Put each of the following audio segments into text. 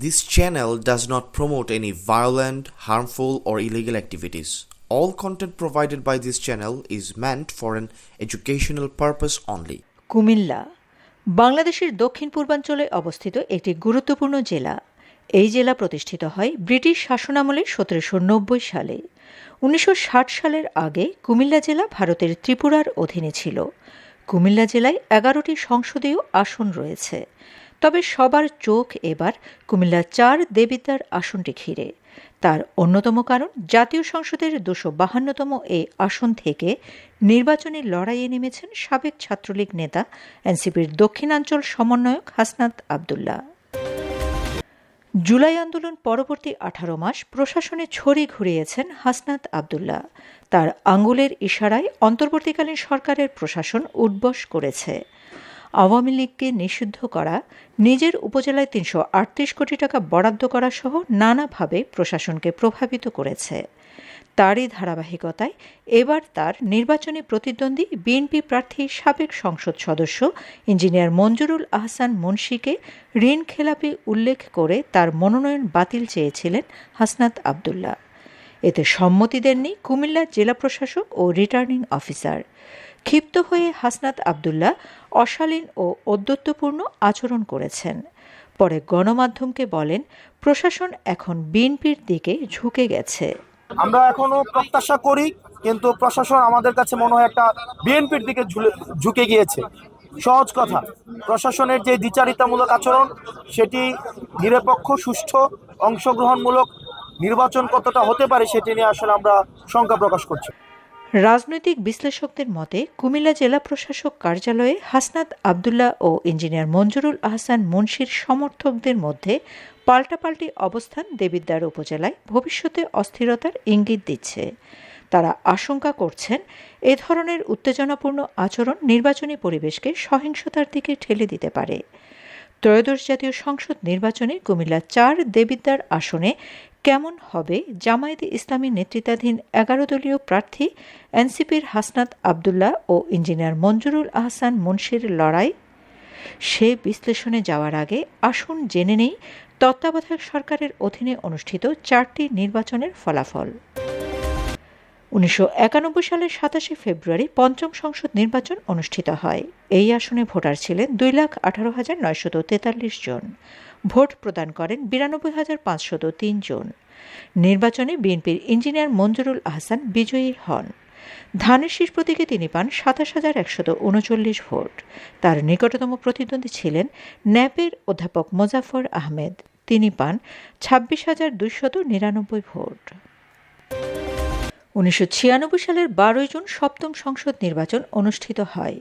This channel does not promote any violent, harmful, or illegal activities. All content provided by this channel is meant for an educational purpose only. Comilla বাংলাদেশের দক্ষিণ পূর্বাঞ্চলে অবস্থিত একটি গুরুত্বপূর্ণ জেলা। এই জেলা প্রতিষ্ঠিত হয় ব্রিটিশ শাসনামলে 1790 সালে। 1960 সালের আগে কুমিল্লা জেলা ভারতের ত্রিপুরার অধীনে ছিল। কুমিল্লা জেলায় 11টি সংসদীয় আসন রয়েছে। তবে সবার চোখ এবার কুমিল্লা 4 দেবিদ্বার আসনটি ঘিরে। তার অন্যতম কারণ জাতীয় সংসদের 252তম এই আসন থেকে নির্বাচনী লড়াইয়ে নেমেছেন সাবেক ছাত্রলীগ নেতা এনসিপির দক্ষিণাঞ্চল সমন্বয়ক হাসনাত আবদুল্লাহ। জুলাই আন্দোলন পরবর্তী 18 মাস প্রশাসনে ছড়ি ঘুরিয়েছেন হাসনাত আবদুল্লাহ। তার আঙ্গুলের ইশারায় অন্তর্বর্তীকালীন সরকারের প্রশাসন উঠবস করেছে। আওয়ামী লীগকে নিষিদ্ধ করা, নিজের উপজেলায় 338 কোটি টাকা বরাদ্দ করা সহ নানাভাবে প্রশাসনকে প্রভাবিত করেছে। তারই ধারাবাহিকতায় এবার তার নির্বাচনী প্রতিদ্বন্দ্বী বিএনপি প্রার্থী সাবেক সংসদ সদস্য ইঞ্জিনিয়ার মঞ্জুরুল আহসান মুন্সিকে ঋণ খেলাপি উল্লেখ করে তার মনোনয়ন বাতিল চেয়েছিলেন হাসনাত আবদুল্লাহ। এতে সম্মতি দেননি কুমিল্লার জেলা প্রশাসক ও রিটার্নিং অফিসার। ক্ষিপ্ত হয়ে হাসনাত আবদুল্লাহ অশালীন ও ঔদ্ধত্যপূর্ণ আচরণ করেছেন। পরে গণমাধ্যমকে বলেন, প্রশাসন এখন বিএনপির দিকে ঝুঁকে গেছে। আমরা এখনো প্রত্যাশা করি, কিন্তু প্রশাসন আমাদের কাছে মনে হয় একটা বিএনপির দিকে ঝুঁকে গিয়েছে। সহজ কথা, প্রশাসনের যে দ্বিচারিতামূলক আচরণ সেটি নিরপেক্ষ, সুষ্ঠু, অংশগ্রহণমূলক নির্বাচন কতটা হতে পারে সেটি নিয়ে আসলে আমরা শঙ্কা প্রকাশ করছি। রাজনৈতিক বিশ্লেষকদের মতে কুমিল্লা জেলা প্রশাসক কার্যালয়ে হাসনাত আবদুল্লাহ ও ইঞ্জিনিয়ার মঞ্জুরুল আহসান মুন্সির সমর্থকদের মধ্যে পাল্টাপাল্টি অবস্থান দেবিদ্বার উপজেলায় ভবিষ্যতে অস্থিরতার ইঙ্গিত দিচ্ছে। তারা আশঙ্কা করছেন এ ধরনের উত্তেজনাপূর্ণ আচরণ নির্বাচনী পরিবেশকে সহিংসতার দিকে ঠেলে দিতে পারে। ত্রয়োদশ জাতীয় সংসদ নির্বাচনে কুমিল্লা 4 দেবিদ্বার আসনে কেমন হবে জামায়াতে ইসলামী নেতৃত্বাধীন 11 দলীয় প্রার্থী এনসিপির হাসনাত আবদুল্লাহ ও ইঞ্জিনিয়ার মঞ্জুরুল আহসান মুন্সির লড়াই? সে বিশ্লেষণে যাওয়ার আগে আসুন জেনে নেই তত্ত্বাবধায়ক সরকারের অধীনে অনুষ্ঠিত 4টি নির্বাচনের ফলাফল। 1991 সালের 27 ফেব্রুয়ারি পঞ্চম সংসদ নির্বাচন অনুষ্ঠিত হয়। এই আসনে ভোটার ছিলেন 2,18,943 জন। ভোট প্রদান করেন 92,503 জন। নির্বাচনে বিএনপির ইঞ্জিনিয়ার মঞ্জুরুল আহসান বিজয়ী হন। ধানের শীষ প্রতীকে তিনি পান 27,139 ভোট। তার নিকটতম প্রতিদ্বন্দ্বী ছিলেন ন্যাপের অধ্যাপক মোজাফর আহমেদ। তিনি পান 26,299 ভোট। 1996 সালের 12 জুন সপ্তম সংসদ নির্বাচন অনুষ্ঠিত হয়।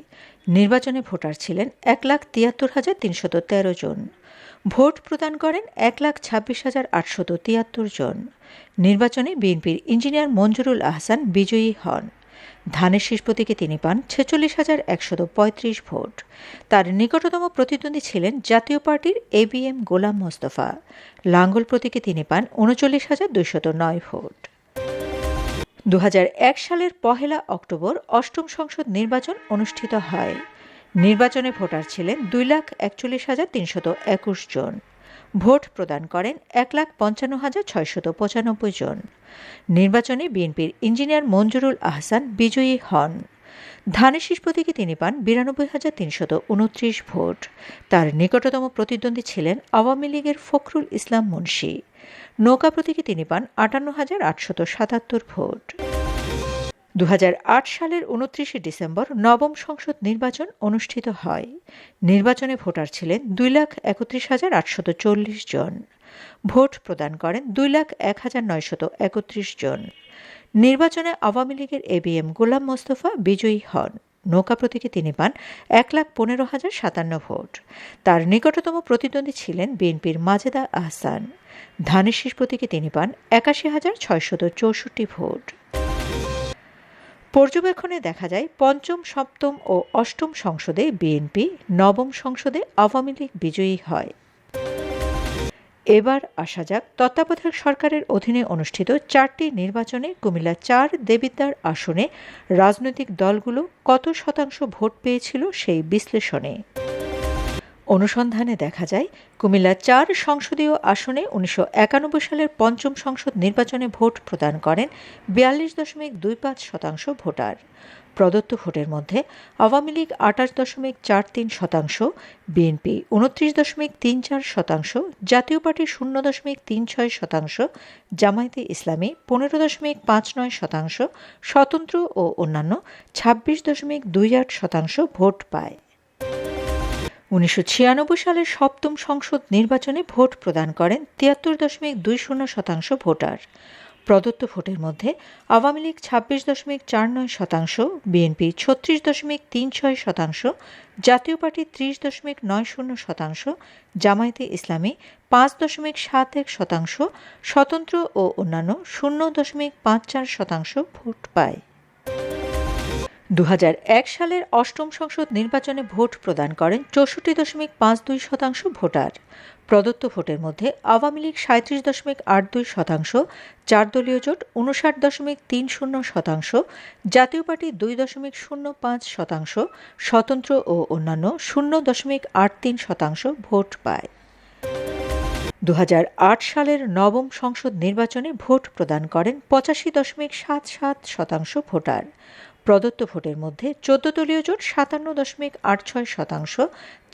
নির্বাচনে ভোটার ছিলেন 1,73,313 জন। ভোট প্রদান করেন 1,26,873 জন। নির্বাচনে বিএনপির ইঞ্জিনিয়ার মঞ্জুরুল আহসান বিজয়ী হন। ধানের শীষ প্রতীকে তিনি পান 46,135 ভোট। তার নিকটতম প্রতিদ্বন্দ্বী ছিলেন জাতীয় পার্টির ABM গোলাম মোস্তফা। লাঙ্গল প্রতীকে তিনি পান 39,209 ভোট। 2001 সালের 1 অক্টোবর অষ্টম সংসদ নির্বাচন অনুষ্ঠিত হয়। নির্বাচনে ভোটার ছিলেন 2,41,321 জন। ভোট প্রদান করেন 1,55,695 জন। নির্বাচনে বিএনপির ইঞ্জিনিয়ার মঞ্জুরুল আহসান বিজয়ী হন। ধানের শীষ প্রতীকে তিনি পান 92,329 ভোট। তার নিকটতম প্রতিদ্বন্দ্বী ছিলেন আওয়ামী লীগের ফখরুল ইসলাম মুন্সি। নৌকা প্রতীকে তিনি পান 58,877 ভোট। 2008 সালের 29 ডিসেম্বর নবম সংসদ নির্বাচন অনুষ্ঠিত হয়। নির্বাচনে ভোটার ছিলেন 2,31,840 জন। ভোট প্রদান করেন 2,01,931 জন। নির্বাচনে আওয়ামী লীগের ABM গোলাম মোস্তফা বিজয়ী হন। নৌকা প্রতীকে তিনি পান 1,15,057 ভোট। তার নিকটতম প্রতিদ্বন্দ্বী ছিলেন বিএনপির মাজেদা আহসান। ধানের শীষ প্রতীকে তিনি পান 81,664 ভোট। পর্যবেক্ষণে দেখা যায় পঞ্চম, সপ্তম ও অষ্টম সংসদে বিএনপি, নবম সংসদে আওয়ামী লীগ বিজয়ী হয়। এবার আসা যাক তত্ত্বাবধায়ক সরকারের অধীনে অনুষ্ঠিত 4টি নির্বাচনে কুমিল্লা 4 দেবিদ্বার আসনে রাজনৈতিক দলগুলো কত শতাংশ ভোট পেয়েছিল সেই বিশ্লেষণে। অনুসন্ধানে দেখা যায়, কুমিল্লা ৪ সংসদীয় আসনে ১৯৯১ সালের পঞ্চম সংসদ নির্বাচনে ভোট প্রদান করেন ৪২.২৫% ভোটার। প্রদত্ত ভোটের মধ্যে আওয়ামী লীগ ২৮.৪৩%, বিএনপি ২৯.৩৪%, জাতীয় পার্টি ০.৩৬%, জামায়াতে ইসলামী ১৫.৫৯%, স্বতন্ত্র ও অন্যান্য ২৬.২৮% ভোট পায়। ১৯৯৬ সালের সপ্তম সংসদ নির্বাচনে ভোট প্রদান করেন ৭৩.২০% ভোটার। প্রদত্ত ভোটের মধ্যে আওয়ামী লীগ ২৬.৪৯%, বিএনপি ৩৬.৩৬%, জাতীয় পার্টি ৩০.৯০%, জামায়াতে ইসলামী ৫.৭১%, স্বতন্ত্র ও অন্যান্য ০.৫৪% ভোট পায়। ২০০১ সালের অষ্টম সংসদ নির্বাচনে ভোট প্রদান করেন ৬৪.৫২% ভোটার। প্রদত্ত ভোটের মধ্যে আওয়ামী লীগ ৩৭.৮২%, ৪ দলীয় জোট ৫৯.৩০%, জাতীয় পার্টি ২.০৫%, স্বতন্ত্র ও অন্যান্য ০.৮৩% ভোট পায়। ২০০৮ সালের নবম সংসদ নির্বাচনে ভোট প্রদান করেন ৮৫.৭৭% ভোটার। প্রদত্ত ভোটের মধ্যে ১৪ দলীয় জোট ৫৭.৮৬%,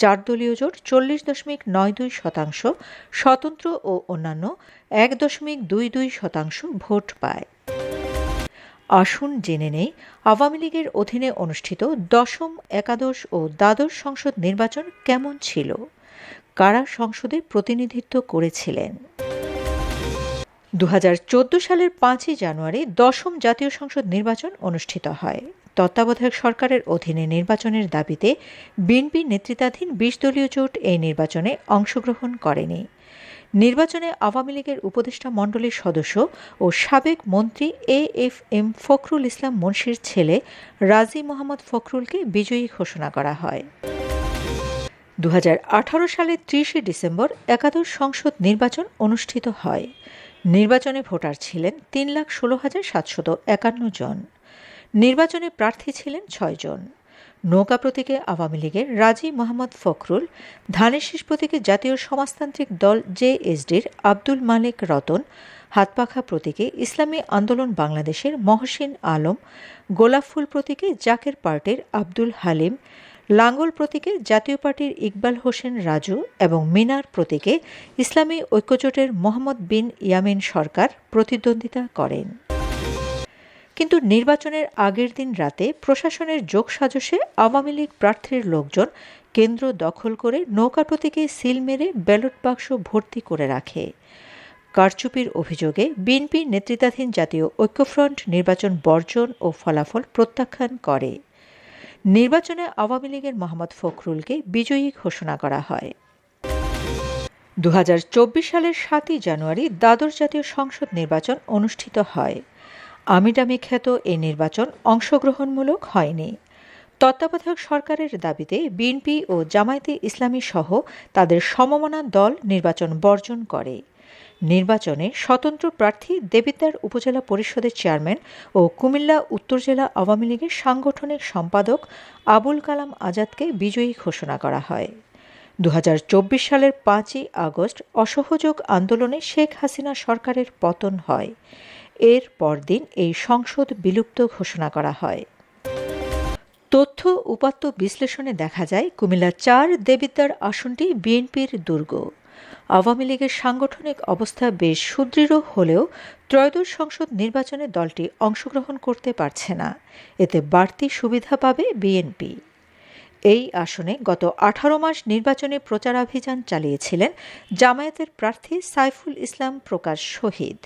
৪ দলীয় জোট ৪০.৯২%, স্বতন্ত্র ও অন্যান্য ১.২২% ভোট পায়। আসুন জেনে নেই আওয়ামী লীগের অধীনে অনুষ্ঠিত দশম, একাদশ ও দ্বাদশ সংসদ নির্বাচন কেমন ছিল, কারা সংসদে প্রতিনিধিত্ব করেছিলেন। ২০১৪ সালের ৫ই জানুয়ারি দশম জাতীয় সংসদ নির্বাচন অনুষ্ঠিত হয়। তত্ত্বাবধায়ক সরকারের অধীনে নির্বাচনের দাবিতে বিএনপি নেতৃত্বাধীন ২০ দলীয় জোট এই নির্বাচনে অংশগ্রহণ করেনি। নির্বাচনে আওয়ামী লীগের উপদেষ্টা মণ্ডলীর সদস্য ও সাবেক মন্ত্রী এএফএম ফখরুল ইসলাম মুন্সীর ছেলে রাজী মোহাম্মদ ফখরুলকে বিজয়ী ঘোষণা করা হয়। ২০১৮ সালের ৩০ ডিসেম্বর একাদশ সংসদ নির্বাচন অনুষ্ঠিত হয়। নির্বাচনে ভোটার ছিলেন ৩,১৬,৭৫১ জন। নির্বাচনে প্রার্থী ছিলেন ৬ জন। নৌকা প্রতীকে আওয়ামী লীগের রাজী মোহাম্মদ ফখরুল, ধানের শীষ প্রতীকে জাতীয় সমাজতান্ত্রিক দল জেএসডির আব্দুল মালেক রতন, হাতপাখা প্রতীকে ইসলামী আন্দোলন বাংলাদেশের মহসিন আলম, গোলাপ ফুল প্রতীকে জাকের পার্টির আব্দুল হালিম, লাঙ্গল প্রতীকে জাতীয় পার্টির ইকবাল হোসেন রাজু এবং মিনার প্রতীকে ইসলামী ঐক্যজোটের মোহাম্মদ বিন ইয়ামিন সরকার প্রতিদ্বন্দ্বিতা করেন। কিন্তু নির্বাচনের আগের দিন রাতে প্রশাসনের যোগসাজশে আওয়ামী লীগ প্রার্থীর লোকজন কেন্দ্র দখল করে নৌকা প্রতীকে সিল মেরে ব্যালট বাক্স ভর্তি করে রাখে। কারচুপির অভিযোগে বিএনপি নেতৃত্বাধীন জাতীয় ঐক্যফ্রন্ট নির্বাচন বর্জন ও ফলাফল প্রত্যাখ্যান করে। নির্বাচনে আওয়ামী লীগের মোহাম্মদ ফখরুলকে বিজয়ী ঘোষণা করা হয়। ২০২৪ সালের ৭ই জানুয়ারি দ্বাদশ জাতীয় সংসদ নির্বাচন অনুষ্ঠিত হয়। আমিডামি খ্যাত এই নির্বাচন অংশগ্রহণমূলক হয়নি। তত্ত্বাবধায়ক সরকারের দাবিতে বিএনপি ও জামায়াতে ইসলামী সহ তাদের সমমনা দল নির্বাচন বর্জন করে। নির্বাচনে স্বতন্ত্র প্রার্থী দেবিদ্বার উপজেলা পরিষদের চেয়ারম্যান ও কুমিল্লা উত্তর জেলা আওয়ামী লীগের সাংগঠনিক সম্পাদক আবুল কালাম আজাদকে বিজয়ী ঘোষণা করা হয়। ২০২৪ সালের ৫ই আগস্ট অসহযোগ আন্দোলনে শেখ হাসিনা সরকারের পতন হয়। এর পরদিন এই সংসদ বিলুপ্ত ঘোষণা করা হয়। তথ্য উপাত্ত বিশ্লেষণে দেখা যায় কুমিল্লা ৪ দেবিদ্বার আসনটি বিএনপির দুর্গ। আওয়ামী লীগের সাংগঠনিক অবস্থা বেশ সুদৃঢ় হলেও ত্রয়োদশ সংসদ নির্বাচনে দলটি অংশগ্রহণ করতে পারছে না। এতে বাড়তি সুবিধা পাবে বিএনপি। এই আসনে গত ১৮ মাস নির্বাচনী প্রচারাভিযান চালিয়েছিলেন জামায়াতের প্রার্থী সাইফুল ইসলাম প্রকাশ শহীদ।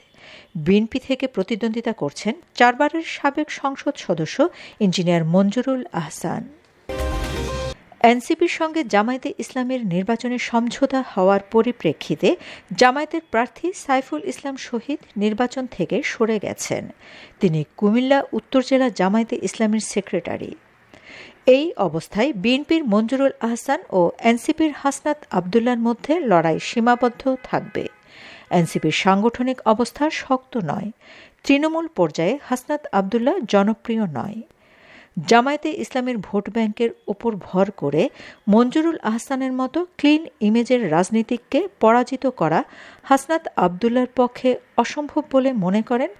বিএনপি থেকে প্রতিদ্বন্দ্বিতা করছেন ৪ বারের সাবেক সংসদ সদস্য ইঞ্জিনিয়ার মঞ্জুরুল আহসান। এনসিপির সঙ্গে জামায়াতে ইসলামের নির্বাচনে সমঝোতা হওয়ার পরিপ্রেক্ষিতে জামায়াতের প্রার্থী সাইফুল ইসলাম শহীদ নির্বাচন থেকে সরে গেছেন। তিনি কুমিল্লা উত্তর জেলা জামায়াতে ইসলামের সেক্রেটারি। এই অবস্থায় বিএনপির মঞ্জুরুল আহসান ও এনসিপির হাসনাত আবদুল্লার মধ্যে লড়াই সীমাবদ্ধ থাকবে। এনসিপির সাংগঠনিক অবস্থা শক্ত নয়। তৃণমূল পর্যায়ে হাসনাত আবদুল্লাহ জনপ্রিয় নয়। জামায়াতে ইসলামের ভোট ব্যাংকের ওপর ভর করে মঞ্জুরুল আহসানের মতো ক্লিন ইমেজের রাজনীতিককে পরাজিত করা হাসনাত আবদুল্লার পক্ষে অসম্ভব বলে মনে করেন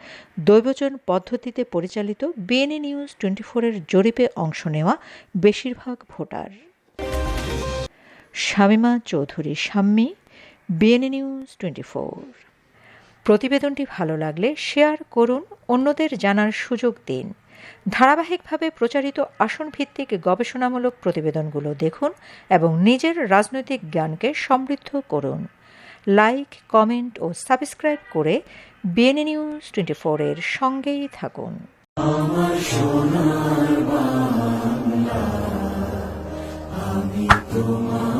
দৈবজন পদ্ধতিতে পরিচালিত বিএনএ নিউজ 24-এর জরিপে অংশ নেওয়া বেশিরভাগ voter. Shamima Chowdhury Shammi, BNA news 24। প্রতিবেদনটি ভালো লাগলে শেয়ার করুন, অন্যদের জানার সুযোগ দিন। ধারাবাহিকভাবে প্রচারিত আসনভিত্তিক গবেষণামূলক প্রতিবেদনগুলো দেখুন এবং নিজের রাজনৈতিক জ্ঞানকে সমৃদ্ধ করুন। লাইক, কমেন্ট ও সাবস্ক্রাইব করে বিএনএ নিউজ 24-এর সঙ্গেই থাকুন। আমার সোনার বাংলা, আমি তোমার